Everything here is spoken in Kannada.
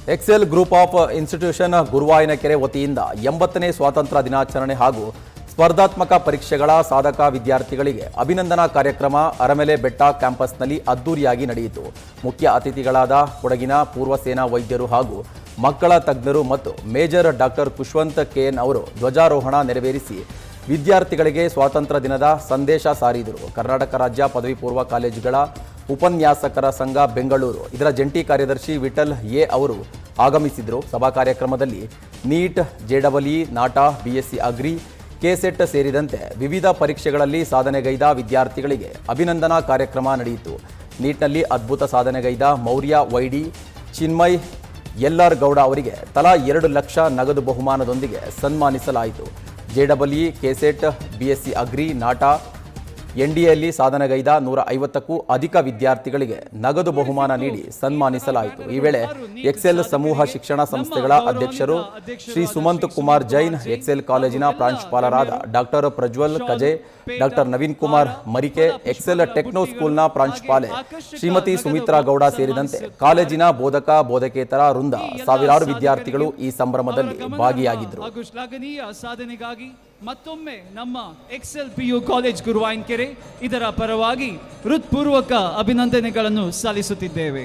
Excel group of institution Guruvayanakere ವತಿಯಿಂದ 80ನೇ ಸ್ವಾತಂತ್ರ್ಯ ದಿನಾಚರಣೆ ಹಾಗೂ ಸ್ಪರ್ಧಾತ್ಮಕ ಪರೀಕ್ಷೆಗಳ ಸಾಧಕ ವಿದ್ಯಾರ್ಥಿಗಳಿಗೆ ಅಭಿನಂದನಾ ಕಾರ್ಯಕ್ರಮ ಅರಮೆಲೆ ಬೆಟ್ಟ ಕ್ಯಾಂಪಸ್ನಲ್ಲಿ ಅದ್ದೂರಿಯಾಗಿ ನಡೆಯಿತು. ಮುಖ್ಯ ಅತಿಥಿಗಳಾದ ಕೊಡಗಿನ ಪೂರ್ವ ಸೇನಾ ವೈದ್ಯರು ಹಾಗೂ ಮಕ್ಕಳ ತಜ್ಞರು ಮತ್ತು ಮೇಜರ್ ಡಾಕ್ಟರ್ ಖುಷ್ವಂತ್ ಕೆಎನ್ ಅವರು ಧ್ವಜಾರೋಹಣ ನೆರವೇರಿಸಿ ವಿದ್ಯಾರ್ಥಿಗಳಿಗೆ ಸ್ವಾತಂತ್ರ್ಯ ದಿನದ ಸಂದೇಶ ಸಾರಿದರು. ಕರ್ನಾಟಕ ರಾಜ್ಯ ಪದವಿ ಪೂರ್ವ ಕಾಲೇಜುಗಳ ಉಪನ್ಯಾಸಕರ ಸಂಘ ಬೆಂಗಳೂರು ಇದರ ಜಂಟಿ ಕಾರ್ಯದರ್ಶಿ ವಿಠಲ್ ಎ ಅವರು ಆಗಮಿಸಿದರು. ಸಭಾ ಕಾರ್ಯಕ್ರಮದಲ್ಲಿ ನೀಟ್, ಜೆಡಬ್ಲ್ಇ, ನಾಟಾ, ಬಿಎಸ್ಸಿ ಅಗ್ರಿ, ಕೆಸೆಟ್ ಸೇರಿದಂತೆ ವಿವಿಧ ಪರೀಕ್ಷೆಗಳಲ್ಲಿ ಸಾಧನೆಗೈದ ವಿದ್ಯಾರ್ಥಿಗಳಿಗೆ ಅಭಿನಂದನಾ ಕಾರ್ಯಕ್ರಮ ನಡೆಯಿತು. ನೀಟ್ನಲ್ಲಿ ಅದ್ಭುತ ಸಾಧನೆಗೈದ ಮೌರ್ಯ ವೈಡಿ, ಚಿನ್ಮಯ್ ಎಲ್ಆರ್ ಗೌಡ ಅವರಿಗೆ ತಲಾ 2 ಲಕ್ಷ ನಗದು ಬಹುಮಾನದೊಂದಿಗೆ ಸನ್ಮಾನಿಸಲಾಯಿತು. ಜೆಡಬ್ಲ್ಇ, ಕೆಸೆಟ್, ಬಿಎಸ್ಸಿ ಅಗ್ರಿ, ನಾಟಾ, ಎನ್ಡಿಎಯಲ್ಲಿ ಸಾಧನೆಗೈದ 150ಕ್ಕೂ ಅಧಿಕ ವಿದ್ಯಾರ್ಥಿಗಳಿಗೆ ನಗದು ಬಹುಮಾನ ನೀಡಿ ಸನ್ಮಾನಿಸಲಾಯಿತು. ಈ ವೇಳೆ ಎಕ್ಸೆಲ್ ಸಮೂಹ ಶಿಕ್ಷಣ ಸಂಸ್ಥೆಗಳ ಅಧ್ಯಕ್ಷರು ಶ್ರೀ ಸುಮಂತ್ ಕುಮಾರ್ ಜೈನ್, ಎಕ್ಸೆಲ್ ಕಾಲೇಜಿನ ಪ್ರಾಂಶುಪಾಲರಾದ doctor Prajwal Kaje, doctor Naveen Kumar Marike, Excel techno ಸ್ಕೂಲ್ನ ಪ್ರಾಂಶುಪಾಲೆ ಶ್ರೀಮತಿ ಸುಮಿತ್ರಾ ಗೌಡ ಸೇರಿದಂತೆ ಕಾಲೇಜಿನ ಬೋಧಕ ಬೋಧಕೇತರ ವೃಂದ ಸಾವಿರಾರು ವಿದ್ಯಾರ್ಥಿಗಳು ಈ ಸಂಭ್ರಮದಲ್ಲಿ ಭಾಗಿಯಾಗಿದ್ದರು. ಮತ್ತೊಮ್ಮೆ ನಮ್ಮ ಎಕ್ಸೆಲ್ ಪಿಯು ಕಾಲೇಜ್ ಗುರುವಾಯನಕೆರೆ ಇದರ ಪರವಾಗಿ ಹೃತ್ಪೂರ್ವಕ ಅಭಿನಂದನೆಗಳನ್ನು ಸಲ್ಲಿಸುತ್ತಿದ್ದೇವೆ.